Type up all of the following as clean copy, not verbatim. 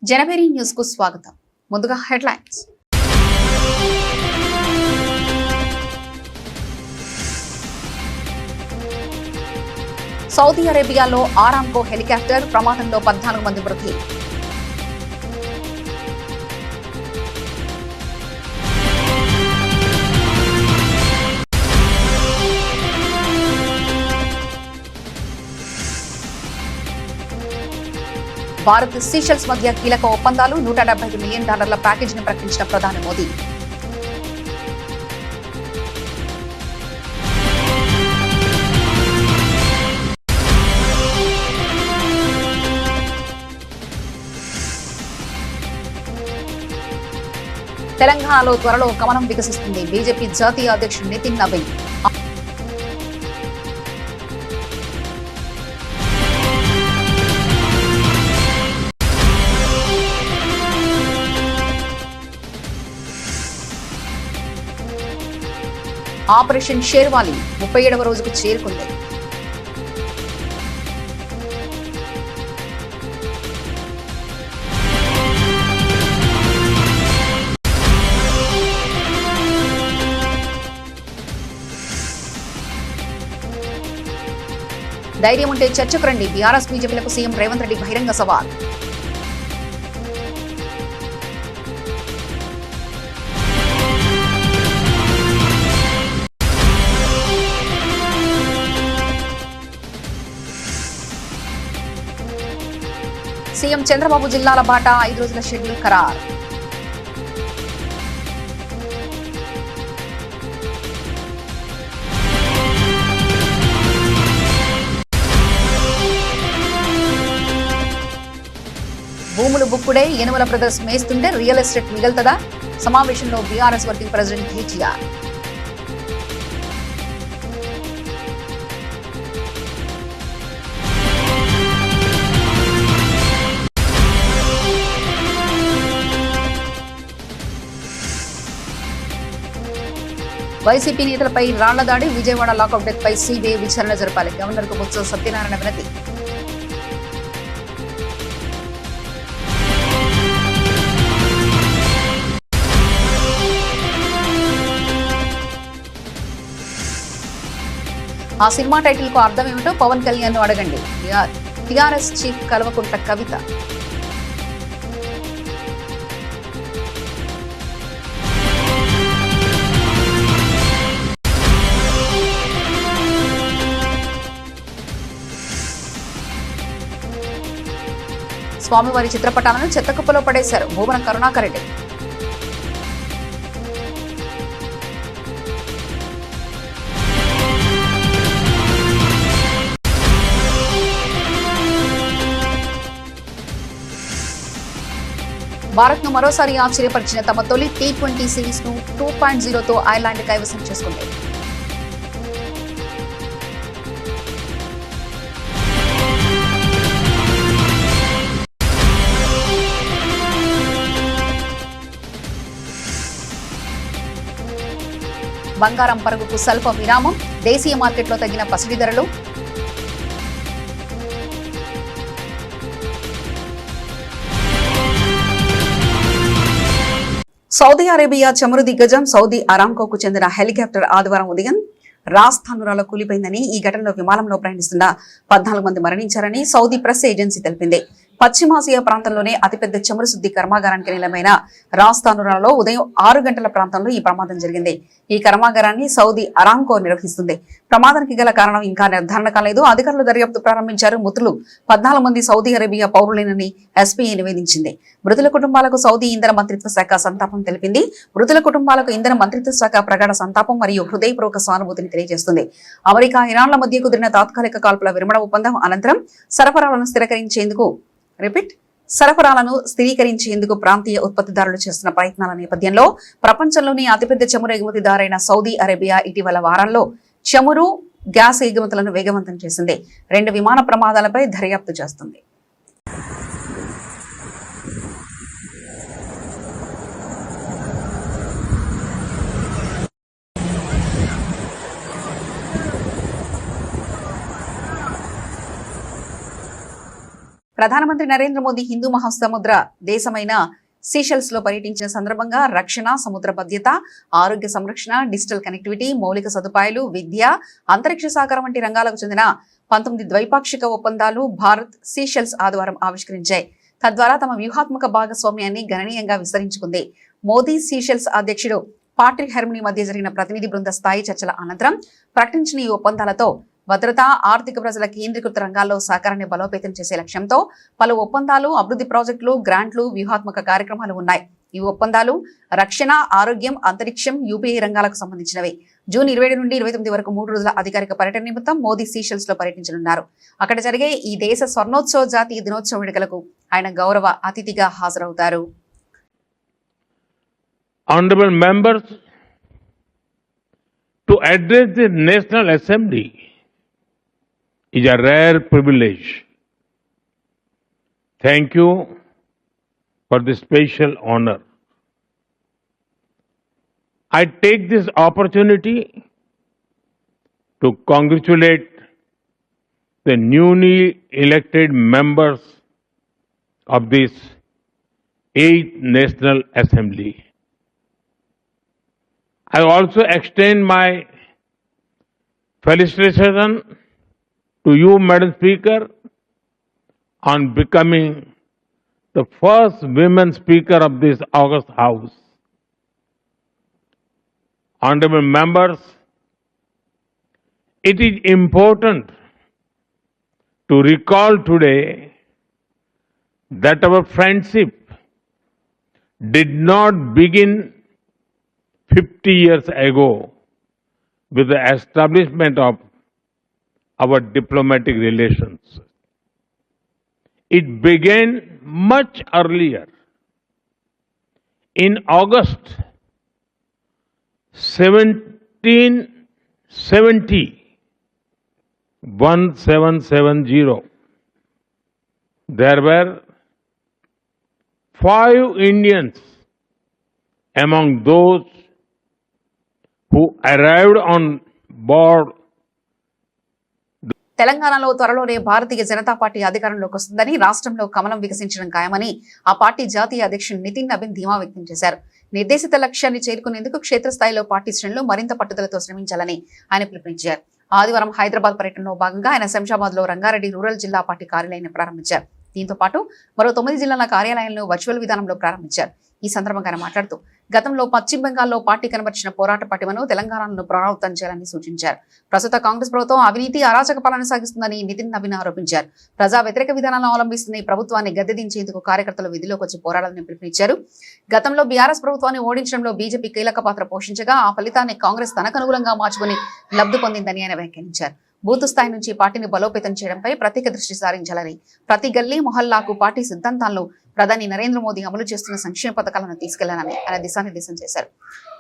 జనవరి news కు స్వాగతం. ముందుగా హెడ్లైన్స్. సౌదీ అరేబియాలో ఆరామ్కో హెలికాప్టర్ ప్రమాదంలో 14 మంది మృతి. భారత్ సీషెల్స్ మధ్య కీలక ఒప్పందాలు, $175 మిలియన్ ప్యాకేజీని ప్రకటించిన ప్రధాని మోదీ. తెలంగాణలో త్వరలో కమలం వికసిస్తుంది. బీజేపీ జాతీయ అధ్యక్షుడు నితిన్ నవీన్. ఆపరేషన్ షేర్వాలి 37వ రోజుకు చేరుకుంది. ధైర్యం ఉంటే చర్చకు రండి. బీఆర్ఎస్ బీజేపీలకు సీఎం రేవంత్ రెడ్డి బహిరంగ సవాల్. సీఎం చంద్రబాబు జిల్లాల బాట 5 రోజుల షెడ్యూల్ ఖరారు. భూములు బుక్కుడే, యనుమల బ్రదర్స్ మేస్తుంటే రియల్ ఎస్టేట్ మిగులుతుందా? సమావేశంలో BRS working president KTR. YCP నేతలపై రాళ్ల దాడి, విజయవాడ లాకౌట్ డెత్ పై సిబిఐ విచారణ జరపాలి. గవర్నర్ కు బొత్స సత్యనారాయణ వినతి. ఆ సినిమా టైటిల్ కు అర్థం ఏమిటో పవన్ కళ్యాణ్ ను అడగండి. TRS chief Kalvakuntla Kavitha. స్వామివారి చిత్రపటాలను చెత్తకుప్పలో పడేశారు భూమన కరుణాకర్ రెడ్డి. భారత్ ను మరోసారి ఆశ్చర్యపరిచిన తమ తొలి T20 సిరీస్ ను 2.0తో ఐర్లాండ్ కైవసం చేసుకుంది. బంగారం పరుగుకు స్వల్ప విరామం, దేశీయ మార్కెట్లో తగ్గిన పసిడి ధరలు. సౌదీ అరేబియా చమురు దిగ్గజం సౌదీ అరామ్కోకు చెందిన హెలికాప్టర్ ఆదివారం ఉదయం రాజస్థానురాలో కూలిపోయిందని, ఈ ఘటనలో విమానంలో ప్రయాణిస్తున్న 14 మంది మరణించారని సౌదీ ప్రెస్ ఏజెన్సీ తెలిపింది. పశ్చిమాసియా ప్రాంతంలోనే అతిపెద్ద చమురు శుద్ధి కర్మాగారానికి నిలమైన రాజస్థానురాలో ఉదయం 6 గంటల ప్రాంతంలో ఈ ప్రమాదం జరిగింది. ఈ కర్మాగారాన్ని సౌదీ అరామ్కో నిర్వహిస్తుంది. ప్రమాదానికి గల కారణం ఇంకా నిర్ధారణ కాలేదు. అధికారులు దర్యాప్తు ప్రారంభించారు. మృతులు 14 మంది సౌదీ అరేబియా పౌరులేనని ఎస్పీఐ నివేదించింది. మృతుల కుటుంబాలకు సౌదీ ఇంధన మంత్రిత్వ శాఖ సంతాపం తెలిపింది. మృతుల కుటుంబాలకు ఇంధన మంత్రిత్వ శాఖ ప్రగాఢ సంతాపం మరియు హృదయపూర్వక సానుభూతిని తెలియజేస్తుంది. అమెరికా, ఇరాన్ల మధ్య కుదిరిన తాత్కాలిక కాల్పుల విరమణ ఒప్పందం అనంతరం సరఫరాలను స్థిరీకరించేందుకు ప్రాంతీయ ఉత్పత్తిదారులు చేస్తున్న ప్రయత్నాల నేపథ్యంలో ప్రపంచంలోని అతిపెద్ద చమురు ఎగుమతిదారైన సౌదీ అరేబియా ఇటీవల వారాల్లో చమురు, గ్యాస్ ఎగుమతులను వేగవంతం చేసింది. 2 విమాన ప్రమాదాలపై దర్యాప్తు చేస్తుంది. ప్రధానమంత్రి నరేంద్ర మోదీ హిందూ మహాసముద్ర దేశమైన సీషెల్స్ లో పర్యటించిన సందర్భంగా రక్షణ, సముద్ర భద్రత, ఆరోగ్య సంరక్షణ, డిజిటల్ కనెక్టివిటీ, మౌలిక సదుపాయాలు, విద్య, అంతరిక్ష సహకారం వంటి రంగాలకు చెందిన 19 ద్వైపాక్షిక ఒప్పందాలు భారత్, సీషెల్స్ ఆదివారం ఆవిష్కరించాయి. తద్వారా తమ వ్యూహాత్మక భాగస్వామ్యాన్ని గణనీయంగా విస్తరించుకుంది. మోదీ, సీషెల్స్ అధ్యక్షుడు పాట్రిక్ హెర్మనీ మధ్య జరిగిన ప్రతినిధి బృంద స్థాయి చర్చల అనంతరం ప్రకటించిన ఈ ఒప్పందాలతో భద్రత, ఆర్థిక, ప్రజల కేంద్రీకృత రంగాల్లో సహకారాన్ని బలోపేతం చేసే లక్ష్యంతో పలు ఒప్పందాలు, అభివృద్ధి ప్రాజెక్టులు, గ్రాంట్లు, వ్యూహాత్మక కార్యక్రమాలు ఉన్నాయి. ఈ ఒప్పందాలు రక్షణ, ఆరోగ్యం, అంతరిక్షం, యూపీఐ రంగాలకు సంబంధించినవి. జూన్ 27 నుండి 29 వరకు 3 రోజుల అధికారిక పర్యటన నిమిత్తం మోదీ సీషెల్స్ లో పర్యటించనున్నారు. అక్కడ జరిగే ఈ దేశ స్వర్ణోత్సవ జాతీయ దినోత్సవ వేడుకలకు ఆయన గౌరవ అతిథిగా హాజరవుతారు. Honorable members, to address the National Assembly is a rare privilege. Thank you for this special honor. I take this opportunity to congratulate the newly elected members of this 8th National Assembly. I also extend my felicitation to you, Madam Speaker, on becoming the first women Speaker of this august House. Honorable members, it is important to recall today that our friendship did not begin 50 years ago with the establishment of our diplomatic relations. It began much earlier. In August 1770, there were 5 Indians among those who arrived on board. తెలంగాణలో త్వరలోనే Bharatiya Janata party అధికారంలోకి వస్తుందని, రాష్ట్రంలో కమలం వికసించడం ఖాయమని ఆ party జాతీయ అధ్యక్షుడు నితిన్ నబీన్ ధీమా వ్యక్తం చేశారు. నిర్దేశిత లక్ష్యాన్ని చేరుకునేందుకు క్షేత్రస్థాయిలో పార్టీ శ్రేణులు మరింత పట్టుదలతో శ్రమించాలని ఆయన పిలుపునిచ్చారు. ఆదివారం హైదరాబాద్ పర్యటనలో భాగంగా ఆయన శంషాబాద్ లో రంగారెడ్డి రూరల్ జిల్లా పార్టీ కార్యాలయాన్ని ప్రారంభించారు. దీంతో పాటు మరో 9 జిల్లాల కార్యాలయాలను వర్చువల్ విధానంలో ప్రారంభించారు. ఈ సందర్భంగా ఆయన మాట్లాడుతూ గతంలో పశ్చిమ బెంగాల్లో పార్టీ కనబర్చిన పోరాట పటిమను తెలంగాణను పునరావృతం చేయాలని సూచించారు. ప్రస్తుత కాంగ్రెస్ ప్రభుత్వం అవినీతి, అరాచక పాలన సాగిస్తుందని నితిన్ నబీన్ ఆరోపించారు. ప్రజా వ్యతిరేక విధానాలను అవలంబిస్తున్న ఈ ప్రభుత్వాన్ని గద్దెదించేందుకు కార్యకర్తలు విధిలోకి వచ్చి పోరాడాలని పిలుపునిచ్చారు. గతంలో బీఆర్ఎస్ ప్రభుత్వాన్ని ఓడించడంలో బీజేపీ కీలక పాత్ర పోషించగా ఆ ఫలితాన్ని కాంగ్రెస్ తనకు అనుకూలంగా మార్చుకుని లబ్ధి పొందిందని ఆయన వ్యాఖ్యానించారు. బూత్ స్థాయి నుంచి పార్టీని బలోపేతం చేయడంపై ప్రత్యేక దృష్టి సారించాలని, ప్రతి గల్లీ మొహల్లాకు పార్టీ సిద్ధాంతాలను ప్రధాని నరేంద్ర మోదీ అమలు చేస్తున్న సంక్షేమ పథకాలను తీసుకెళ్లాలని ఆయన దిశానిర్దేశం చేశారు.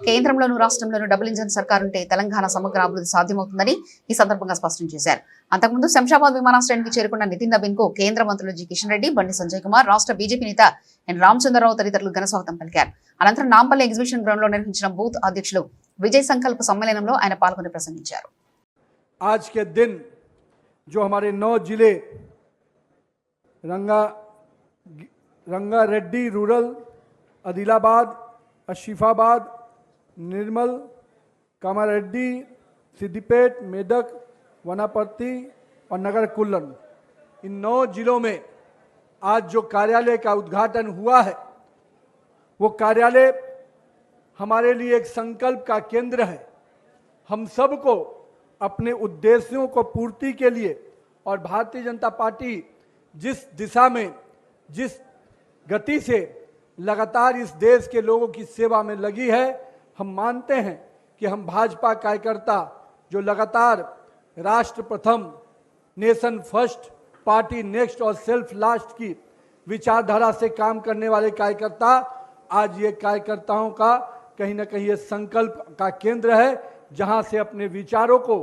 కేంద్రంలోనూ రాష్ట్రంలోనూ డబుల్ ఇంజన్ సర్కార్ ఉంటే తెలంగాణ సమగ్ర అభివృద్ధి సాధ్యమవుతుందని ఈ సందర్భంగా స్పష్టం చేశారు. అంతకుముందు శంషాబాద్ విమానాశ్రయానికి చేరుకున్న నితిన్ నబీన్ కు కేంద్ర మంత్రులు జి కిషన్ రెడ్డి, బండి సంజయ్ కుమార్, రాష్ట్ర బీజేపీ నేత ఎన్ రామచంద్రరావు తదితరులు ఘనస్వాగతం పలికారు. అనంతరం నాంపల్లి ఎగ్జిబిషన్ గ్రౌండ్ లో నిర్వహించిన బూత్ అధ్యక్షులు విజయ్ సంకల్ప సమ్మేళనంలో ఆయన పాల్గొని ప్రసంగించారు. आज के दिन जो हमारे 9 जिले रंगारेड्डी रूरल, आदिलाबाद, आसिफाबाद, निर्मल, कामारेड्डी, सिद्दीपेट, मेदक, वनापर्ती और नगर कुल्लन, इन 9 जिलों में आज जो कार्यालय का उद्घाटन हुआ है वो कार्यालय हमारे लिए एक संकल्प का केंद्र है. हम सबको अपने उद्देश्यों को पूर्ति के लिए और भारतीय जनता पार्टी जिस दिशा में, जिस गति से लगातार इस देश के लोगों की सेवा में लगी है, हम मानते हैं कि हम भाजपा कार्यकर्ता जो लगातार राष्ट्र प्रथम, नेशन फर्स्ट, पार्टी नेक्स्ट और सेल्फ लास्ट की विचारधारा से काम करने वाले कार्यकर्ता, आज ये कार्यकर्ताओं का कहीं ना कहीं ये संकल्प का केंद्र है, जहां से अपने विचारों को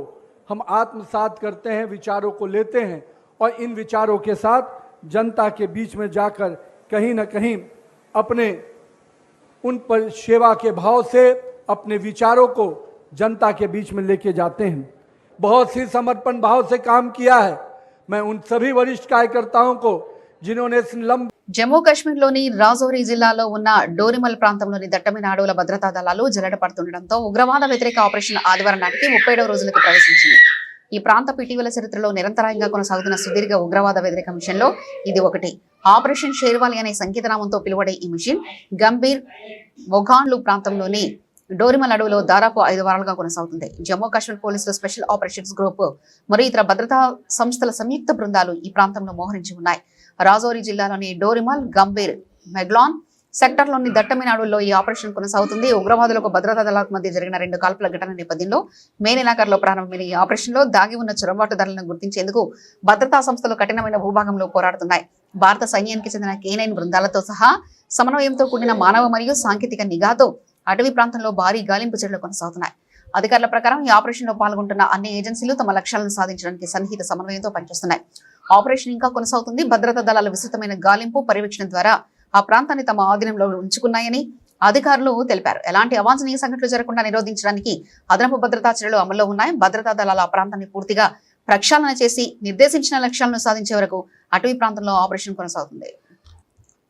हम आत्मसात करते हैं, विचारों को लेते हैं और इन विचारों के साथ जनता के बीच में जाकर कहीं ना कहीं अपने उन पर सेवा के भाव से अपने विचारों को जनता के बीच में लेके जाते हैं. बहुत ही समर्पण भाव से काम किया है. मैं उन सभी वरिष्ठ कार्यकर्ताओं को जिन्होंने निलंबित జమ్మూ కాశ్మీర్లోని రాజౌరి జిల్లాలో ఉన్న డోరిమల్ ప్రాంతంలోని దట్టమైన అడవుల భద్రతా దళాలు జల్లెడ పడుతుండటంతో ఉగ్రవాద వ్యతిరేక ఆపరేషన్ ఆదివారం నాటికి 37వ రోజులకు ప్రవేశించింది. ఈ ప్రాంతం ఇటీవల చరిత్రలో నిరంతరాయంగా కొనసాగుతున్న సుదీర్ఘ ఉగ్రవాద వ్యతిరేక మిషన్లో ఇది ఒకటి. ఆపరేషన్ షేర్వాలి అనే సంకేతనామంతో పిలువడే ఈ మిషన్ గంభీర్ మొఘాన్లు ప్రాంతంలోని డోరిమల్ అడవిలో దాదాపు 5 వారాలుగా కొనసాగుతుంది. జమ్మూ కాశ్మీర్ పోలీసులు, స్పెషల్ ఆపరేషన్స్ గ్రూప్ మరియు ఇతర భద్రతా సంస్థల సంయుక్త బృందాలు ఈ ప్రాంతంలో మోహరించి ఉన్నాయి. రాజౌరి జిల్లాలోని డోరిమల్, గంభీర్, మెగ్లాన్ సెక్టార్లోని దట్టమైన అడవుల్లో ఈ ఆపరేషన్ కొనసాగుతుంది. ఉగ్రవాదులకు భద్రతా దళాలకు మధ్య జరిగిన 2 కాల్పుల ఘటన నేపథ్యంలో మే నెలాఖరులో ప్రారంభమైన ఈ ఆపరేషన్ లో దాగి ఉన్న చొరబాటుదారులను గుర్తించేందుకు భద్రతా సంస్థలు కఠినమైన భూభాగంలో పోరాడుతున్నాయి. భారత సైన్యానికి చెందిన K9 బృందాలతో సహా సమన్వయంతో కూడిన మానవ మరియు సాంకేతిక నిఘాతో అటవీ ప్రాంతంలో భారీ గాలింపు చర్యలు కొనసాగుతున్నాయి. అధికారుల ప్రకారం ఈ ఆపరేషన్ లో పాల్గొంటున్న అన్ని ఏజెన్సీలు తమ లక్ష్యాలను సాధించడానికి సన్నిహిత సమన్వయంతో పనిచేస్తున్నాయి. ఆపరేషన్ ఇంకా కొనసాగుతుంది. భద్రతా దళాల విస్తృతమైన గాలింపు, పర్యవేక్షణ ద్వారా ఆ ప్రాంతాన్ని తమ ఆధీనంలో ఉంచుకున్నాయని అధికారులు తెలిపారు. ఎలాంటి అవాంఛనీయ సంఘటనలు జరగకుండా నిరోధించడానికి అదనపు భద్రతా చర్యలు అమల్లో ఉన్నాయి. భద్రతా దళాలు ఆ ప్రాంతాన్ని పూర్తిగా ప్రక్షాళన చేసి నిర్దేశించిన లక్ష్యాలను సాధించే వరకు అటవీ ప్రాంతంలో ఆపరేషన్ కొనసాగుతుంది.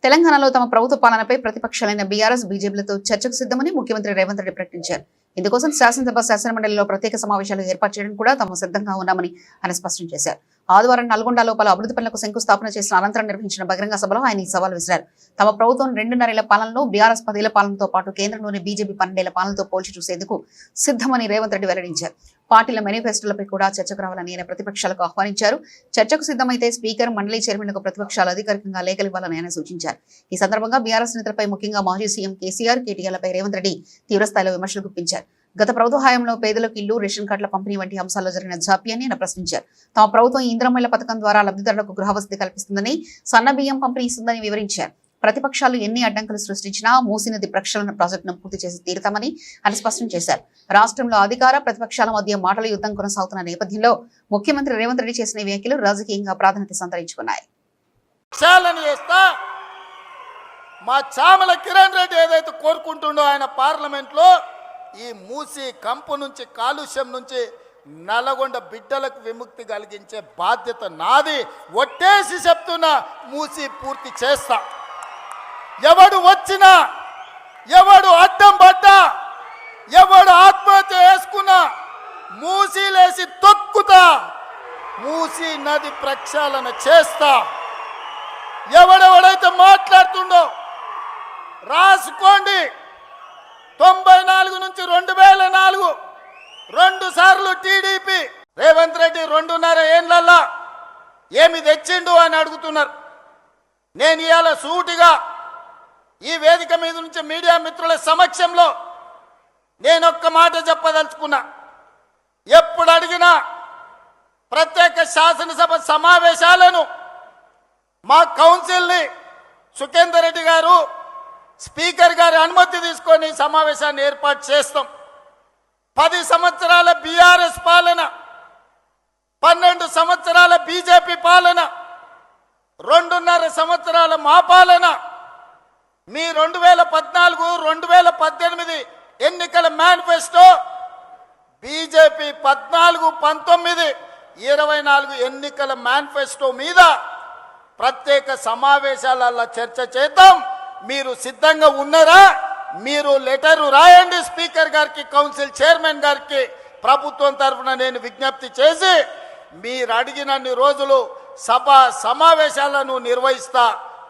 తెలంగాణలో తమ ప్రభుత్వ పాలనపై ప్రతిపక్షాలైన బీఆర్ఎస్, బీజేపీలతో చర్చకు సిద్ధమని ముఖ్యమంత్రి రేవంత్ రెడ్డి ప్రకటించారు. ఇందుకోసం శాసనసభ, శాసనమండలిలో ప్రత్యేక సమావేశాలు ఏర్పాటు చేయడం కూడా తాము సిద్ధంగా ఉన్నామని ఆయన స్పష్టం చేశారు. ఆదివారం నల్గొండలో పలు అభివృద్ధి పనులకు శంకుస్థాపన చేసిన అనంతరం నిర్వహించిన బహిరంగ సభలో ఆయన ఈ సవాల్ విసిరారు. తమ ప్రభుత్వం 2.5 ఏళ్ల పాలనలో బీఆర్ఎస్ 10 ఏళ్ల పాలనతో పాటు కేంద్రంలోని బీజేపీ 12 ఏళ్ల పాలనతో పోల్చి చూసేందుకు సిద్ధమని రేవంత్ రెడ్డి వెల్లడించారు. పార్టీల మేనిఫెస్టోలపై కూడా చర్చకు రావాలని ఆయన ప్రతిపక్షాలకు ఆహ్వానించారు. చర్చకు సిద్ధమైతే స్పీకర్, మండలి చైర్మన్లకు ప్రతిపక్షాలు అధికారికంగా లేఖలు ఇవ్వాలని ఆయన సూచించారు. ఈ సందర్భంగా బీఆర్ఎస్ నేతలపై, ముఖ్యంగా మాజీ సీఎం కేసీఆర్, కేటీఆర్లపై రేవంత్ రెడ్డి తీవ్రస్థాయిలో విమర్శలు గుప్పించారు. గత ప్రభుత్వ హయాంలో పేదలకు ఇల్లు, రేషన్ కార్డుల పంపిణీ వంటి అంశాల్లో జరిగిన జాప్యాన్ని ఆయన ప్రశ్నించారు. తమ ప్రభుత్వం ఇంద్రమహిళ పథకం ద్వారా లబ్ధిదారులకు గృహవసతి కల్పిస్తుందని, సన్న బియ్యం పంపిణీ ఇస్తుందని వివరించారు. ప్రతిపక్షాలు ఎన్ని అడ్డంకులు సృష్టించినా మూసీ నది ప్రక్షాళన ప్రాజెక్టును పూర్తి చేసి తీరుతామని ఆయన స్పష్టం చేశారు. రాష్ట్రంలో అధికార, ప్రతిపక్షాల మధ్య మాటల యుద్ధం కొనసాగుతున్న నేపథ్యంలో ముఖ్యమంత్రి రేవంత్ రెడ్డి చేసిన వ్యాఖ్యలు రాజకీయంగా ప్రాధాన్యత సంతరించుకున్నాయి. మా చామల కిరణ్ రెడ్డి ఏదైతే కోరుకుంటుండో ఆయన పార్లమెంట్ లో ఈ మూసి కంపు నుంచి, కాలుష్యం నుంచి నల్గొండ బిడ్డలకు విముక్తి కలిగించే బాధ్యత నాది. ఒట్టేసి చెప్తున్నా, మూసి పూర్తి చేస్తా. ఎవడు వచ్చినా, ఎవడు అడ్డం పడ్డా, ఎవడు ఆత్మహత్య చేసుకున్నా మూసీలేసి తొక్కుతా. మూసీ నది ప్రక్షాళన చేస్తా. ఎవడెవడైతే మాట్లాడుతుండో రాసుకోండి. 94 నుంచి 2004 2 సార్లు టీడీపీ. రేవంత్ రెడ్డి 2.5 ఏళ్లలో ఏమి తెచ్చిండు అని అడుగుతున్నారు. నేను ఇవాళ సూటిగా ఈ వేదిక మీద నుంచి మీడియా మిత్రుల సమక్షంలో నేను ఒక్క మాట చెప్పదలుచుకున్నా. ఎప్పుడు అడిగినా ప్రత్యేక శాసనసభ సమావేశాలను మా కౌన్సిల్ని సుఖేందర్ రెడ్డి గారు, స్పీకర్ గారి అనుమతి తీసుకొని సమావేశాన్ని ఏర్పాటు చేస్తాం. 10 సంవత్సరాల బీఆర్ఎస్ పాలన, 12 సంవత్సరాల బీజేపీ పాలన, 2.5 సంవత్సరాల మా పాలన, మీ 2014, 2018 ఎన్నికల మేనిఫెస్టో, బీజేపీ 14, 19, 24 ఎన్నికల మేనిఫెస్టో మీద ప్రత్యేక సమావేశాలలో చర్చ చేద్దాం. మీరు సిద్ధంగా ఉన్నారా? మీరు లెటర్ రాయండి స్పీకర్ గారికి, కౌన్సిల్ చైర్మన్ గారికి. ప్రభుత్వం తరఫున నేను విజ్ఞప్తి చేసి మీరు అడిగినన్ని రోజులు సభ సమావేశాలను నిర్వహిస్తా.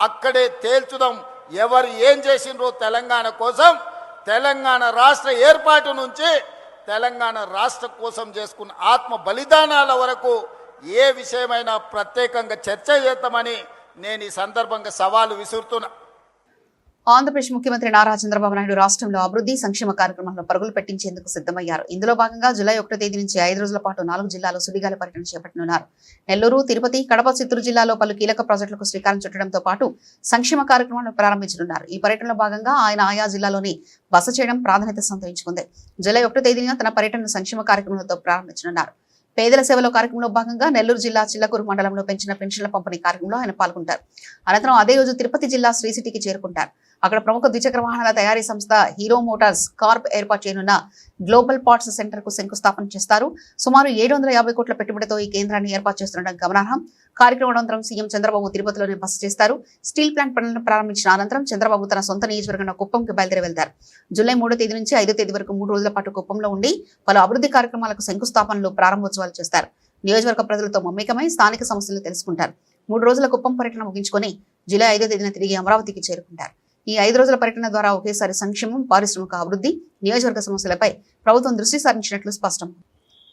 అక్కడే తేల్చుదాం ఎవరు ఏం చేసిండ్రో తెలంగాణ కోసం. తెలంగాణ రాష్ట్ర ఏర్పాటు నుంచి తెలంగాణ రాష్ట్ర కోసం చేసుకున్న ఆత్మ బలిదానాల వరకు ఏ విషయమైనా ప్రత్యేకంగా చర్చ చేద్దామని నేను ఈ సందర్భంగా సవాలు విసురుతున్నా. ఆంధ్రప్రదేశ్ ముఖ్యమంత్రి నారా చంద్రబాబు నాయుడు రాష్ట్రంలో అభివృద్ధి, సంక్షేమ కార్యక్రమాలను పరుగులు పెట్టించేందుకు సిద్ధమయ్యారు. ఇందులో భాగంగా జూలై 1వ తేదీ నుంచి 5 రోజుల పాటు 4 జిల్లాల్లో సుడిగాలి పర్యటన చేపట్టనున్నారు. నెల్లూరు, తిరుపతి, కడప, చిత్తూరు జిల్లాలో పలు కీలక ప్రాజెక్టులకు శ్రీకారం చుట్టడంతో పాటు సంక్షేమ కార్యక్రమాలను ప్రారంభించనున్నారు. ఈ పర్యటనలో భాగంగా ఆయన ఆయా జిల్లాలోని బస చేయడం ప్రాధాన్యత సంతరించుకుంది. జూలై 1వ తేదీన తన పర్యటన సంక్షేమ కార్యక్రమాలతో ప్రారంభించనున్నారు. పేదల సేవలో కార్యక్రమంలో భాగంగా నెల్లూరు జిల్లా చిల్లకూరు మండలంలో పెంచిన పెన్షన్ల పంపిణీ కార్యక్రమంలో ఆయన పాల్గొంటారు. అనంతరం అదే రోజు తిరుపతి జిల్లా శ్రీ సిటీకి చేరుకుంటారు. అక్కడ ప్రముఖ ద్విచక్ర వాహనాల తయారీ సంస్థ హీరో మోటార్స్ కార్ప్ ఏర్పాటు చేయనున్న గ్లోబల్ పార్ట్స్ సెంటర్ కు శంకుస్థాపన చేస్తారు. సుమారు 750 కోట్ల పెట్టుబడితో ఈ కేంద్రాన్ని ఏర్పాటు చేస్తుండడం గమనార్హం. కార్యక్రమం అనంతరం సీఎం చంద్రబాబు తిరుపతిలోనే బస చేస్తారు. స్టీల్ ప్లాంట్ పనులను ప్రారంభించిన అనంతరం చంద్రబాబు తన సొంత నియోజకవర్గం కుప్పంకి బయలుదేరి వెళ్తారు. జూలై 3వ తేదీ నుంచి 5వ తేదీ వరకు 3 రోజుల పాటు కుప్పంలో ఉండి పలు అభివృద్ధి కార్యక్రమాలకు శంకుస్థాపనలు, ప్రారంభోత్సవాలు చేస్తారు. నియోజకవర్గ ప్రజలతో మమేకమై స్థానిక సమస్యలు తెలుసుకుంటారు. 3 రోజుల కుప్పం పర్యటన ముగించుకొని జూలై 5వ తేదీన తిరిగి అమరావతికి చేరుకుంటారు. ఈ 5 రోజుల పర్యటన ద్వారా ఒకేసారి సంక్షేమం, పారిశ్రామిక అభివృద్ధి, నియోజకవర్గ సమస్యలపై ప్రభుత్వం దృష్టి సారించినట్లు స్పష్టం.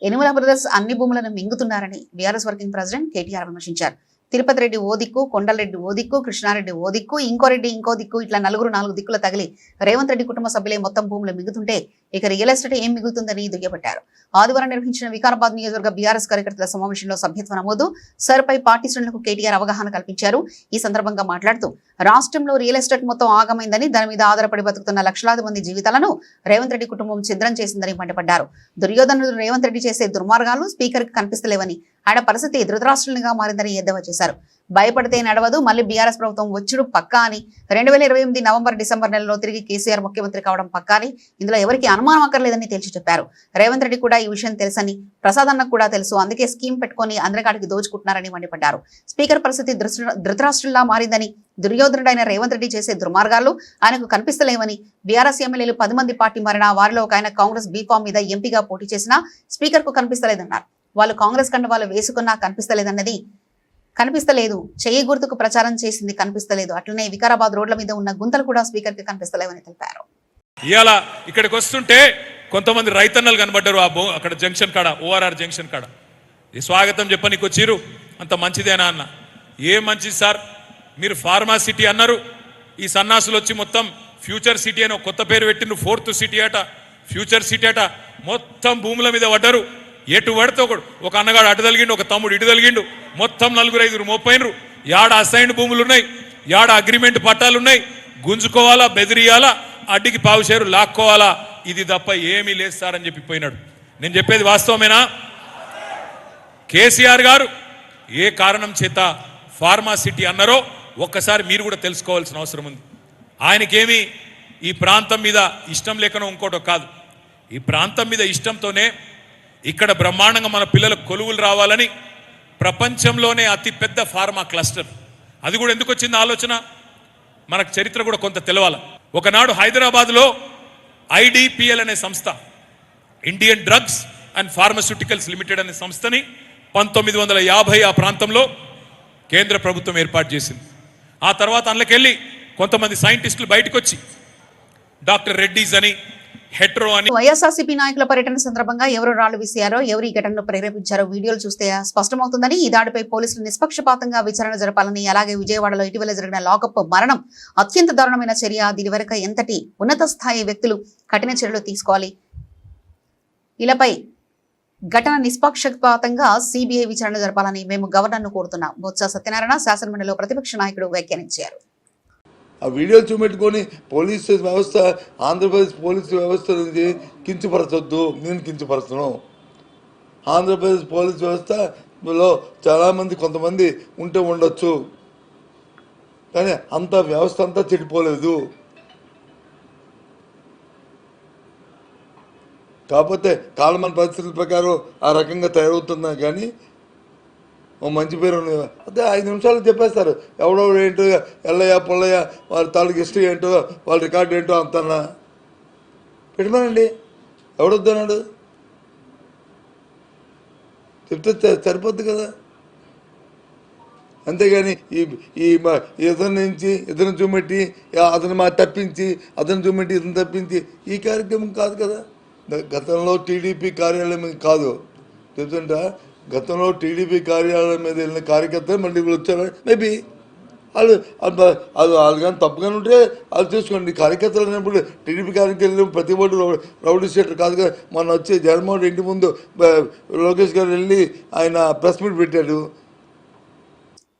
యనుమల బ్రదర్స్ అన్ని భూములను మింగుతున్నారని బీఆర్ఎస్ వర్కింగ్ ప్రెసిడెంట్ కేటీఆర్ విమర్శించారు. తిరుపతి రెడ్డి ఓ దిక్కు, కొండలరెడ్డి ఓ దిక్కు, కృష్ణారెడ్డి ఓ దిక్కు, ఇంకో రెడ్డి ఇంకో దిక్కు, ఇట్లా 4 దిక్కుల తగిలి రేవంత్ రెడ్డి కుటుంబ సభ్యులే మొత్తం భూములు మిగుతుంటే ఇక రియల్ ఎస్టేట్ ఏం మిగులుతుందని దుయ్యబట్టారు. ఆదివారం నిర్వహించిన వికారాబాద్ నియోజకవర్గ బీఆర్ఎస్ కార్యకర్తల సమావేశంలో సభ్యత్వ నమోదు, సర్పై పార్టీ శ్రేణులకు కేటీఆర్ అవగాహన కల్పించారు. ఈ సందర్భంగా మాట్లాడుతూ రాష్ట్రంలో రియల్ ఎస్టేట్ మొత్తం ఆగమైందని, దాని మీద ఆధారపడి బతుకుతున్న లక్షలాది మంది జీవితాలను రేవంత్ రెడ్డి కుటుంబం ఛిద్రం చేసిందని మండిపడ్డారు. దుర్యోధనుడు రేవంత్ రెడ్డి చేసే దుర్మార్గాలు స్పీకర్ కి కనిపిస్తలేవని, ఆయన పరిస్థితి ధృతరాష్ట్రంగా మారిందని ఎద్దేవా చేశారు. భయపడితే నడవదు, మళ్లీ బీఆర్ఎస్ ప్రభుత్వం వచ్చుడు పక్కా అని, 2028 నవంబర్, డిసెంబర్ నెలలో తిరిగి కేసీఆర్ ముఖ్యమంత్రి కావడం పక్కా అని, ఇందులో ఎవరికి అనుమానం అక్కర్లేదని తేల్చి చెప్పారు. రేవంత్ రెడ్డి కూడా ఈ విషయం తెలుసని, ప్రసాద్ అన్నకు కూడా తెలుసు, అందుకే స్కీమ్ పెట్టుకుని అందరికాడికి దోచుకుంటున్నారని మండిపడ్డారు. స్పీకర్ పరిస్థితి ధృతరాష్ట్రంలా మారిందని, దుర్యోధనుడైన రేవంత్ రెడ్డి చేసే దుర్మార్గాలు ఆయనకు కనిపిస్తలేవని, బీఆర్ఎస్ ఎమ్మెల్యేలు 10 మంది పార్టీ మారినా వారిలో ఒక ఆయన కాంగ్రెస్ బీఫామ్ మీద ఎంపీగా పోటీ చేసినా స్పీకర్ కు కనిపిస్తలేదన్నారు. వాళ్ళు కాంగ్రెస్ కండువాలు వేసుకున్నా కనిపిస్తలేదు, చెయ్యి గుర్తుకు ప్రచారం చేసింది కనిపిస్తలేదు. అట్లనే వికారాబాద్ రోడ్ల మీద ఉన్న గుంతలు కూడా స్పీకర్ కి కనిపిస్తలేవని తెలిపారు. ఇవాళ ఇక్కడికి వస్తుంటే కొంతమంది రైతన్నలు కనబడ్డారు. అక్కడ జంక్షన్ కాడ, ఓఆర్ఆర్ జంక్షన్ కాడ ఈ స్వాగతం చెప్పనీకి వచ్చిర్రు. అంత మంచిదేనా అన్న? ఏ మంచిది సార్, మీరు ఫార్మా సిటీ అన్నారు, ఈ సన్నాసులు వచ్చి మొత్తం ఫ్యూచర్ సిటీ అని కొత్త పేరు పెట్టిండ్రు. 4th సిటీ అట, ఫ్యూచర్ సిటీ అట. మొత్తం భూముల మీద పడ్డారు. ఎటు పడితే ఒక అన్నగాడు అటు తలిగిండు, ఒక తమ్ముడు ఇటు తలిగిండు, మొత్తం 4-5 మోపైనరు. యాడ అసైన్డ్ భూములు ఉన్నాయి, యాడ అగ్రిమెంట్ పట్టాలు ఉన్నాయి. గుంజుకోవాలా, బెదిరియాలా, అడ్డికి పావుషేరు లాక్కోవాలా, ఇది తప్ప ఏమీ లేదు సార్ అని చెప్పి పోయినాడు. నేను చెప్పేది వాస్తవమేనా? కేసీఆర్ గారు ఏ కారణం చేత ఫార్మా సిటీ అన్నారో ఒక్కసారి మీరు కూడా తెలుసుకోవాల్సిన అవసరం ఉంది. ఆయనకేమీ ఈ ప్రాంతం మీద ఇష్టం లేకనో ఇంకోటో కాదు, ఈ ప్రాంతం మీద ఇష్టంతోనే ఇక్కడ బ్రహ్మాండంగా మన పిల్లలకు కొలువులు రావాలని ప్రపంచంలోనే అతిపెద్ద ఫార్మా క్లస్టర్. అది కూడా ఎందుకు వచ్చింది ఆలోచన, మనకు చరిత్ర కూడా కొంత తెలవాలి. ఒకనాడు హైదరాబాద్లో IDPL అనే సంస్థ, Indian drugs and pharmaceuticals limited అనే సంస్థని 1950 ఆ ప్రాంతంలో కేంద్ర ప్రభుత్వం ఏర్పాటు చేసింది. ఆ తర్వాత అందులోకెళ్ళి కొంతమంది సైంటిస్టులు బయటకు వచ్చి డాక్టర్ రెడ్డీస్ అని, హెట్రో అని. వైఎస్ఆర్సీపీ నాయకుల పర్యటన సందర్భంగా ఎవరు రాళ్లు విసియారో, ఎవరు ఈ ఘటనను ప్రేరేపించారో వీడియోలు చూస్తే స్పష్టమవుతుందని, ఈ దాడిపై పోలీసులు నిష్పక్షపాతంగా విచారణ జరపాలని, అలాగే విజయవాడలో ఇటీవల జరిగిన లాకప్ మరణం అత్యంత దారుణమైన చర్య, దీని వెనుక ఎంతటి ఉన్నత స్థాయి వ్యక్తులు కఠిన చర్యలు తీసుకోవాలి, ఇలాపై ఘటన నిష్పక్షపాతంగా సిబిఐ విచారణ జరపాలని మేము గవర్నర్ను కోరుతున్నాం. బొత్స సత్యనారాయణ శాసనమండలిలో ప్రతిపక్ష నాయకుడు వ్యాఖ్యానించారు. ఆ వీడియోలు చూపెట్టుకొని పోలీసు వ్యవస్థ, ఆంధ్రప్రదేశ్ పోలీసు వ్యవస్థ నుంచి కించపరచొద్దు. నేను కించపరచను. ఆంధ్రప్రదేశ్ పోలీసు వ్యవస్థలో చాలామంది కొంతమంది ఉంటే ఉండొచ్చు, కానీ అంత వ్యవస్థ అంతా చెడిపోలేదు. కాకపోతే కాలమాన పరిస్థితుల ప్రకారం ఆ రకంగా తయారవుతున్నా కానీ ఓ మంచి పేరు అదే 5 నిమిషాలు చెప్పేస్తారు. ఎవడెవడు ఏంటో, ఎల్లయ్య పొల్లయ్య, వాళ్ళ తాలూకు హిస్టరీ ఏంటో, వాళ్ళ రికార్డు ఏంటో అంతన్నా పెట్టమనండి. ఎవడొద్దన్నాడు? చెప్తే సరిపోద్ది కదా. అంతేగాని ఈ ఇతని నుంచి ఇతను చూపెట్టి, అతను తప్పించి, అతను చూపెట్టి ఇతను తప్పించి ఈ కార్యక్రమం కాదు కదా. గతంలో టీడీపీ కార్యాలయం కాదు చెప్తుంటా, గతంలో టీడీపీ కార్యాలయం మీద వెళ్ళిన కార్యకర్తలు మళ్ళీ ఇప్పుడు వచ్చారు. మేబీ వాళ్ళు కానీ తప్పుగానే ఉంటే వాళ్ళు చూసుకోండి. కార్యకర్తలు అనేప్పుడు టీడీపీ కార్యకర్తలు ప్రతి ఒక్కటి రౌడీ షీటర్ కాదు కదా. మొన్న వచ్చి జగన్మోహన్ రెడ్డి ఇంటి ముందు లోకేష్ గారు వెళ్ళి ఆయన ప్రెస్ మీట్ పెట్టాడు.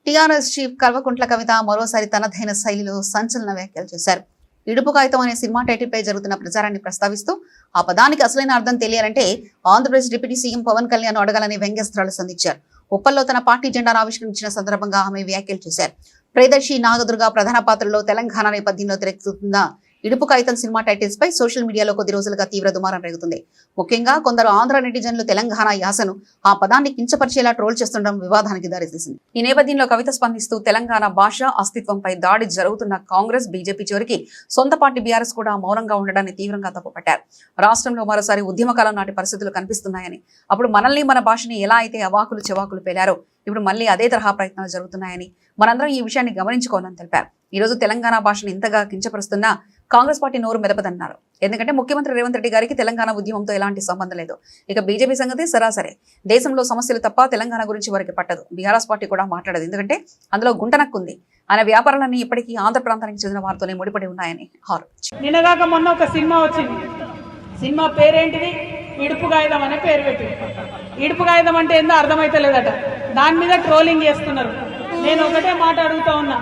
టీఆర్ఎస్ చీఫ్ కల్వకుంట్ల కవిత మరోసారి తనదైన శైలిలో సంచలన వ్యాఖ్యలు చేశారు. ఇడుపు కాగితం అనే సినిమా టైటిల్ పై జరుగుతున్న ప్రచారాన్ని ప్రస్తావిస్తూ ఆ పదానికి అసలైన అర్థం తెలియాలంటే ఆంధ్రప్రదేశ్ డిప్యూటీ సీఎం పవన్ కళ్యాణ్ అడగాలని వ్యంగ్యాస్త్రాలు సంధించారు. ఉప్పల్లో తన పార్టీ జెండాను ఆవిష్కరించిన సందర్భంగా ఆమె వ్యాఖ్యలు చేశారు. ప్రియదర్శి నాగదుర్గ ప్రధాన పాత్రలో తెలంగాణ నేపథ్యంలో తెరకెక్కుతున్న ఇడుపు కాగితం సినిమా టైటిల్స్ పై సోషల్ మీడియాలో కొద్ది రోజులుగా తీవ్ర దుమారం రేగుతుంది. ముఖ్యంగా కొందరు ఆంధ్ర నెటిజన్లు తెలంగాణ యాసను ఆ పదాన్ని కించపరిచేలా ట్రోల్ చేస్తుండడం వివాదానికి దారితీసింది. ఈ నేపథ్యంలో కవిత స్పందిస్తూ తెలంగాణ భాష అస్తిత్వంపై దాడి జరుగుతున్న కాంగ్రెస్ బీజేపీ చివరికి సొంత పార్టీ బీఆర్ఎస్ కూడా మౌనంగా ఉండడాన్ని తీవ్రంగా తప్పుపట్టారు. రాష్ట్రంలో మరోసారి ఉద్యమకాలం నాటి పరిస్థితులు కనిపిస్తున్నాయని, అప్పుడు మనల్ని మన భాషని ఎలా అయితే అవాకులు చెవాకులు పేలారో ఇప్పుడు మళ్ళీ అదే తరహా ప్రయత్నాలు జరుగుతున్నాయని మనందరం ఈ విషయాన్ని గమనించుకోవాలని తెలిపారు. ఈ రోజు తెలంగాణ భాషను ఇంతగా కించపరుస్తున్నా కాంగ్రెస్ పార్టీ నోరు మెదపదన్నారు. ఎందుకంటే ముఖ్యమంత్రి రేవంత్ రెడ్డి గారికి తెలంగాణ ఉద్యమంతో ఎలాంటి సంబంధం లేదు. ఇక బీజేపీ సంగతి సరాసరి. దేశంలో సమస్యలు తప్ప తెలంగాణ గురించి వారికి పట్టదు. బీఆర్ఎస్ పార్టీ కూడా మాట్లాడదు. ఎందుకంటే అందులో గుంటనక్కుంది. ఆయన వ్యాపారాలన్నీ ఇప్పటికీ ఆంధ్ర ప్రాంతానికి చెందిన వారితోనే ముడిపడి ఉన్నాయని ఆరోపించారు. నిన్నగాక మొన్న ఒక సినిమా వచ్చింది. సినిమా పేరేంటిది? ఇడుపు కాగితం అనే పేరు పెట్టి. ఇడుపు కాగితం అంటే ఏందో అర్థమైతే లేదట. దాని మీద ట్రోలింగ్ చేస్తున్నారు. నేను ఒకటే మాట అడుగుతా ఉన్నా,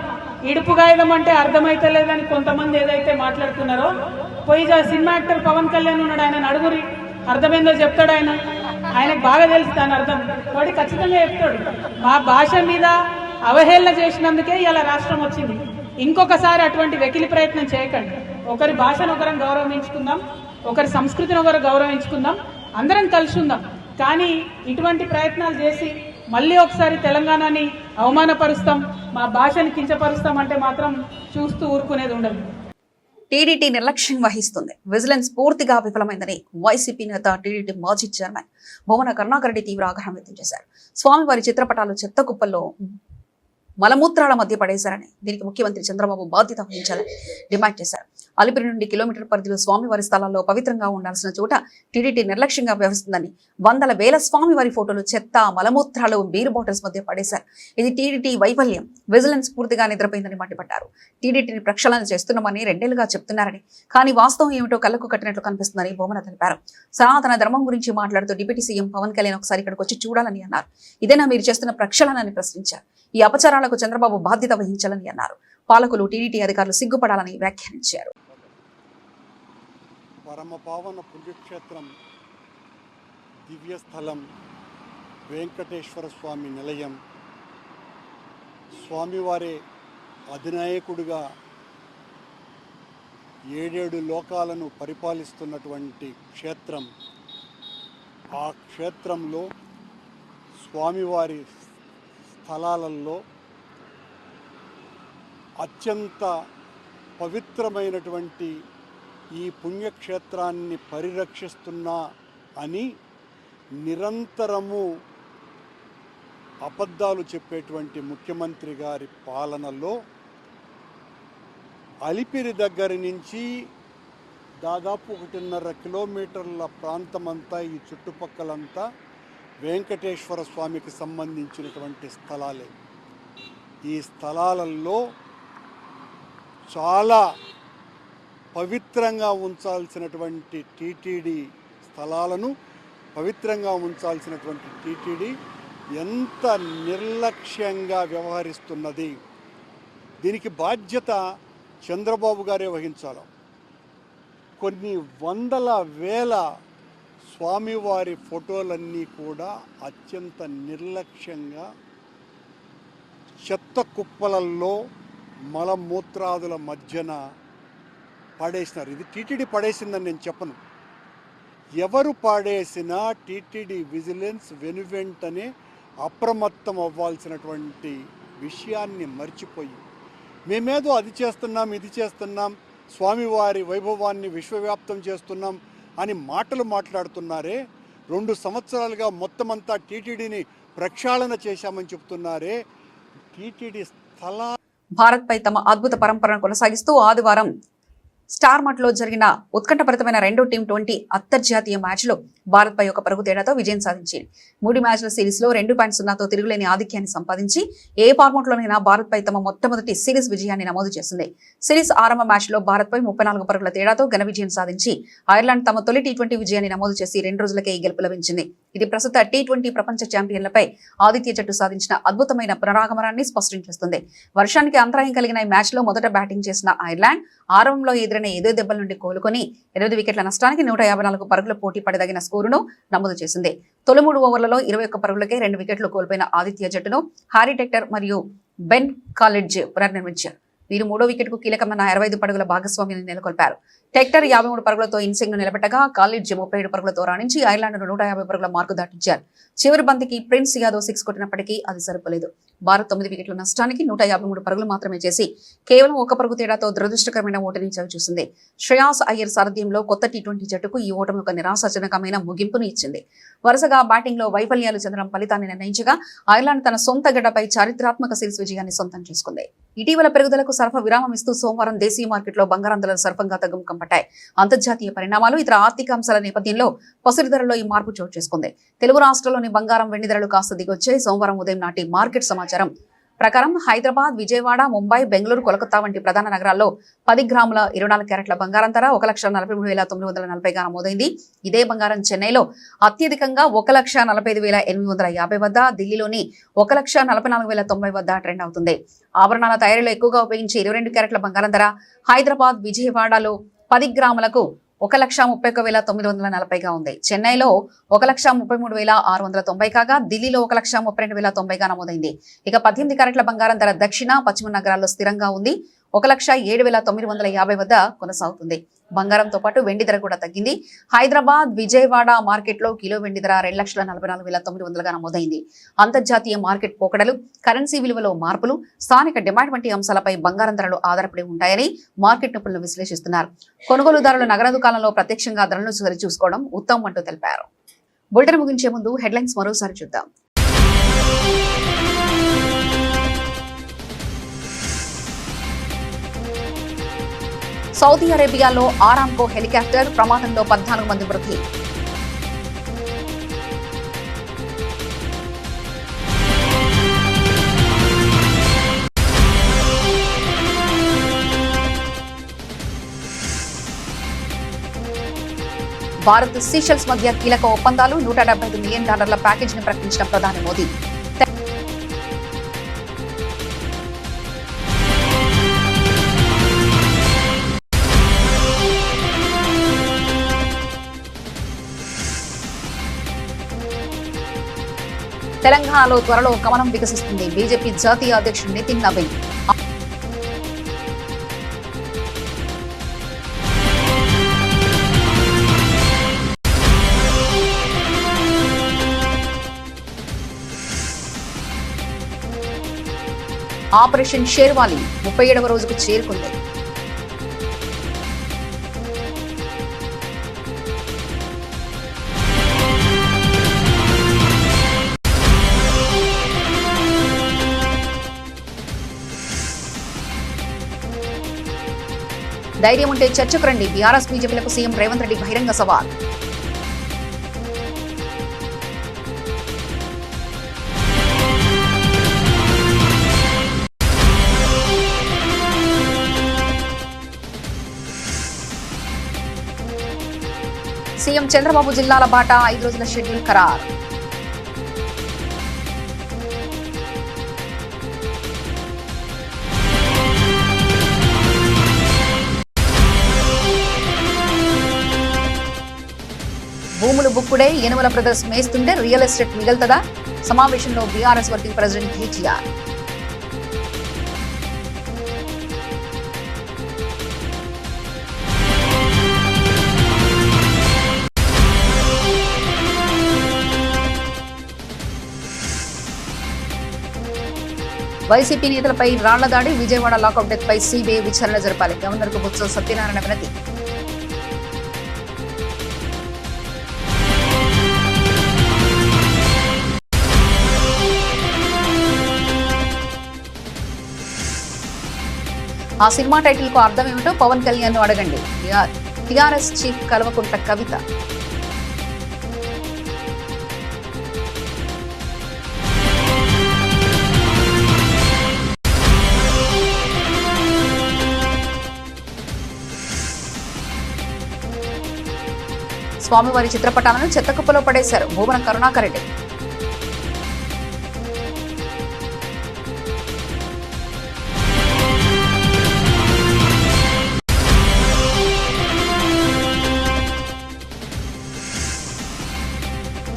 ఇడుపు కాగితం అంటే అర్థమైతే లేదని కొంతమంది ఏదైతే మాట్లాడుతున్నారో, పోయి సినిమా యాక్టర్ పవన్ కళ్యాణ్ ఉన్నాడు, ఆయన అడుగురి, అర్థమైందో చెప్తాడు. ఆయనకు బాగా తెలుసు దాని అర్థం. వాడు ఖచ్చితంగా చెప్తాడు. మా భాష మీద అవహేళన చేసినందుకే ఇలా రాష్ట్రం వచ్చింది. ఇంకొకసారి అటువంటి వెకిలి ప్రయత్నం చేయకండి. ఒకరి భాషను ఒకరం గౌరవించుకుందాం, ఒకరి సంస్కృతిని ఒకరు గౌరవించుకుందాం, అందరం కలిసి ఉందాం. కానీ ఇటువంటి ప్రయత్నాలు చేసి మళ్ళీ ఒకసారి తెలంగాణని అవమానపరుస్తాం, మా భాషని కించపరుస్తాం అంటే మాత్రం చూస్తూ ఊరుకునేది ఉండదు. టీడీటీ నిర్లక్ష్యం వహిస్తుంది. విజిలెన్స్ పూర్తిగా విఫలమైందని వైసీపీ నేత టీడీటీ మాజీ చైర్మన్ భువన కరుణాకర్ రెడ్డి తీవ్ర ఆగ్రహం వ్యక్తం చేశారు. స్వామివారి చిత్రపటాలు చెత్త కుప్పల్లో మలమూత్రాల మధ్య పడేశారని, దీనికి ముఖ్యమంత్రి చంద్రబాబు బాధ్యత వహించాలని డిమాండ్ చేశారు. అలిపిరి నుండి కిలోమీటర్ పరిధిలో స్వామివారి స్థలాల్లో పవిత్రంగా ఉండాల్సిన చోట టీడీటీ నిర్లక్ష్యంగా వ్యవహరిస్తుందని, వందల వేల స్వామివారి ఫోటోలు చెత్త, మలమూత్రాలు, బీర్ బాటిల్స్ మధ్య పడేశారు. ఇది టీడీటీ వైఫల్యం. విజిలెన్స్ పూర్తిగా నిద్రపోయిందని మండిపడ్డారు. టీడీటీని ప్రక్షాళన చేస్తున్నామని 2 ఏళ్లుగా చెప్తున్నారని, కానీ వాస్తవం ఏమిటో కళ్ళకు కట్టినట్లు కనిపిస్తుందని భువన తెలిపారు. సనాతన ధర్మం గురించి మాట్లాడుతూ డిప్యూటీ సీఎం పవన్ కళ్యాణ్ ఒకసారి ఇక్కడికి వచ్చి చూడాలని అన్నారు. ఇదేనా మీరు చేస్తున్న ప్రక్షాళనని ప్రశ్నించారు. ఈ అపచారాలకు చంద్రబాబు బాధ్యత వహించాలని అన్నారు. పాలకులు, టీడీటీ అధికారులు సిగ్గుపడాలని వ్యాఖ్యానించారు. పరమపావన పుణ్యక్షేత్రం, దివ్యస్థలం, వెంకటేశ్వర స్వామి నిలయం, స్వామివారి అధినాయకుడిగా 7 లోకాలను పరిపాలిస్తున్నటువంటి క్షేత్రం. ఆ క్షేత్రంలో స్వామివారి స్థలాలలో అత్యంత పవిత్రమైనటువంటి ఈ పుణ్యక్షేత్రాన్ని పరిరక్షిస్తున్నా అని నిరంతరము అబద్ధాలు చెప్పేటువంటి ముఖ్యమంత్రి గారి పాలనలో అలిపిరి దగ్గర నుంచి దాదాపు 1.5 కిలోమీటర్ల ప్రాంతమంతా, ఈ చుట్టుపక్కలంతా వెంకటేశ్వర స్వామికి సంబంధించినటువంటి స్థలాలే. ఈ స్థలాలలో చాలా పవిత్రంగా ఉంచాల్సినటువంటి టీటీడీ స్థలాలను పవిత్రంగా ఉంచాల్సినటువంటి టీటీడీ ఎంత నిర్లక్ష్యంగా వ్యవహరిస్తున్నది. దీనికి బాధ్యత చంద్రబాబు గారే వహించాలి. కొన్ని వందల వేల స్వామివారి ఫోటోలన్నీ కూడా అత్యంత నిర్లక్ష్యంగా చెత్త కుప్పలల్లో మలమూత్రాదుల మధ్యన పాడేసినారు. ఇది టీటీడీ పాడేసిందని నేను చెప్పను. ఎవరు పాడేసినా టీటీడీ విజిలెన్స్ వెనువెంటనే అప్రమత్తం అవ్వాల్సినటువంటి విషయాన్ని మర్చిపోయి మేమేదో అది చేస్తున్నాం, ఇది చేస్తున్నాం, స్వామివారి వైభవాన్ని విశ్వవ్యాప్తం చేస్తున్నాం అని మాటలు మాట్లాడుతున్నారే. 2 సంవత్సరాలుగా మొత్తం అంతా టీటీడీని ప్రక్షాళన చేశామని చెప్తున్నారే. టీటీడీ భారత్ పై తమ అద్భుత పరంపరను కొనసాగిస్తూ ఆదివారం స్టార్ మట్ లో జరిగిన ఉత్కంఠభరితమైన 2వ టీ20 అంతర్జాతీయ మ్యాచ్ లో భారత్ పై 1 పరుగు తేడాతో విజయం సాధించింది. 3 మ్యాచ్ల సిరీస్ లో 2.0తో తిరుగులేని ఆధిక్యాన్ని సంపాదించి ఏ ఫార్మాట్ లోనైనా భారత్ పై తమ మొట్టమొదటి సిరీస్ విజయాన్ని నమోదు చేసింది. సిరీస్ ఆరంభ మ్యాచ్ లో భారత్ పై 34 పరుగుల తేడాతో ఘన విజయం సాధించి ఐర్లాండ్ తమ తొలి టీ20 విజయాన్ని నమోదు చేసి 2 రోజులకే ఈ గెలుపు లభించింది. ఇది ప్రస్తుత T20 ప్రపంచ ఛాంపియన్లపై ఆతిథ్య జట్టు సాధించిన అద్భుతమైన పునరాగమనాన్ని స్పష్టం చేస్తుంది. వర్షానికి అంతరాయం కలిగిన ఈ మ్యాచ్ లో మొదట బ్యాటింగ్ చేసిన ఐర్లాండ్ ఆరంభంలో ఎదురైన ఎదురు దెబ్బల నుండి కోలుకొని 8 వికెట్ల నష్టానికి 154 పరుగుల పోటీ పడదగిన స్కోరును నమోదు చేసింది. తొలి 3 ఓవర్లలో 21 పరుగులకే 2 వికెట్లు కోల్పోయిన ఆతిథ్య జట్టును హారీ టెక్టర్ మరియు బెన్ కాలిడ్జ్ పునర్నిర్మించారు. వీరు 3వ వికెట్కు కీలకమైన 65 పరుగుల భాగస్వామ్యాన్ని నెలకొల్పారు. టెక్టర్ 53 పరుగులతో ఇన్నింగ్స్ ను నిలబెట్టగా కాలిడ్జ్ 37 పరుగులతో రాణించి ఐర్లాండ్ను 150 పరుగుల మార్కు దాటించారు. చివరి బంతికి ప్రిన్స్ యాదవ్ 6 కొట్టినప్పటికీ అది సరిపోలేదు. భారత్ 9 వికెట్ల నష్టానికి 153 పరుగులు మాత్రమే చేసి కేవలం 1 పరుగు తేడాతో దురదృష్టకరమైన ఓటమిని చవిచూసింది. శ్రేయాస్ అయ్యర్ సారథ్యంలో కొత్త T20 జట్టుకు ఈ ఓటమి ఒక నిరాశాజనకమైన ముగింపును ఇచ్చింది. వరుసగా బ్యాటింగ్ లో వైఫల్యాలు చెందడం ఫలితాన్ని నిర్ణయించగా ఐర్లాండ్ తన సొంత గడ్డపై చారిత్రాత్మక సిరీస్ విజయాన్ని సొంతం చేసుకుంది. ఇటీవల పెరుగుదలకు సరఫరా విరామం ఇస్తూ సోమవారం దేశీయ మార్కెట్లో బంగారం ధరలు సర్పంగా తగ్గుముఖం పట్టాయి. అంతర్జాతీయ పరిణామాలు, ఇతర ఆర్థిక అంశాల నేపథ్యంలో పసిడి ధరలో ఈ మార్పు చోటు చేసుకుంది. తెలుగు రాష్ట్రాల్లోని బంగారం, వెండి ధరలు కాస్త దిగొచ్చాయి. సోమవారం ఉదయం నాటి మార్కెట్ సమాచారం ప్రకారం హైదరాబాద్, విజయవాడ, ముంబై, బెంగళూరు, కోలకతా వంటి ప్రధాన నగరాల్లో 10 గ్రాముల 24 క్యారెట్ల బంగారం ధర 1,43,940గా నమోదైంది. ఇదే బంగారం చెన్నైలో అత్యధికంగా 1,45,850 వద్ద, ఢిల్లీలోని 1,44,090 వద్ద ట్రెండ్ అవుతుంది. ఆభరణాల తయారీలో ఎక్కువగా ఉపయోగించే 22 క్యారెట్ల బంగారం ధర హైదరాబాద్, విజయవాడలో 10 గ్రాములకు 1,31,940గా ఉంది. చెన్నైలో 1,33,690 కాగా, ఢిల్లీలో 1,32,090గా నమోదైంది. ఇక 18 క్యారెట్ల బంగారం ధర దక్షిణ, పశ్చిమ నగరాల్లో స్థిరంగా ఉంది. 1,07,950 వద్ద కొనసాగుతుంది. బంగారంతో పాటు వెండి ధర కూడా తగ్గింది. హైదరాబాద్, విజయవాడ మార్కెట్లో కిలో వెండి ధర 2,44,900గా నమోదైంది. అంతర్జాతీయ మార్కెట్ పోకడలు, కరెన్సీ విలువలో మార్పులు, స్థానిక డిమాండ్ వంటి అంశాలపై బంగారం ధరలు ఆధారపడి ఉంటాయని మార్కెట్ నిపుణులు విశ్లేషిస్తున్నారు. కొనుగోలుదారులు నగర దుకాణంలో ప్రత్యక్షంగా ధరలను సరిచూసుకోవడం ఉత్తమం అంటూ తెలిపారు. బులెటిన్ ముగించే ముందు హెడ్లైన్స్ మరోసారి చూద్దాం. సౌదీ అరేబియాలో ఆరామ్కో హెలికాప్టర్ ప్రమాదంలో 14 మంది మృతి. భారత్, సీషెల్స్ మధ్య కీలక ఒప్పందాలు, $175 మిలియన్ ప్యాకేజీని ప్రకటించిన ప్రధాని మోదీ. తెలంగాణలో త్వరలో కమలం వికసిస్తుంది. బీజేపీ జాతీయ అధ్యక్షుడు నితిన్ నవీన్. ఆపరేషన్ షేర్వాలి 37వ రోజుకు చేరుకుంది. ధైర్యం ఉంటే చర్చకు రండి. బీఆర్ఎస్, బీజేపీలకు సీఎం రేవంత్ రెడ్డి బహిరంగ సవాల్. సీఎం చంద్రబాబు జిల్లాల బాట 5 రోజుల షెడ్యూల్ ఖరారు. భూములు బుక్కుడే, యనుమల బ్రదర్స్ మేస్తుంటే రియల్ ఎస్టేట్ మిగులుతుందా? సమావేశంలో BRS working president KTR. YCP నేతలపై రాళ్ల దాడి, విజయవాడ లాకౌట్ డెత్ పై సిబిఐ విచారణ జరపాలి. గవర్నర్ కు బొత్స సత్యనారాయణ వినతి. ఆ సినిమా టైటిల్ కు అర్థం ఏమిటో పవన్ కళ్యాణ్ ను అడగండి. TRS chief Kalvakuntla Kavitha. స్వామివారి చిత్రపటాలను చెత్తకుప్పలో పడేశారు భూమన కరుణాకర్ రెడ్డి.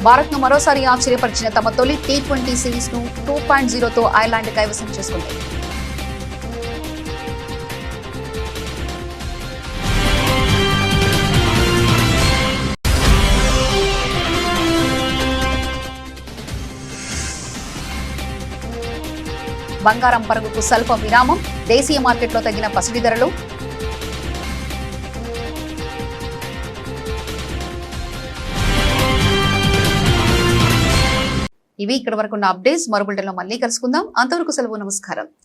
భారత్ ను మరోసారి ఆశ్చర్యపరిచిన తమ తొలి T20 సిరీస్ ను 2.0తో ఐర్లాండ్ కైవసం చేసుకుంది. బంగారం పరుగుకు స్వల్ప విరామం, దేశీయ మార్కెట్లో తగ్గిన పసిడి ధరలు. ఇవి ఇక్కడ వరకు ఉన్న అప్డేట్స్. మరో బులెటిన్లో మళ్ళీ కలుసుకుందాం. అంతవరకు సెలవు, నమస్కారం.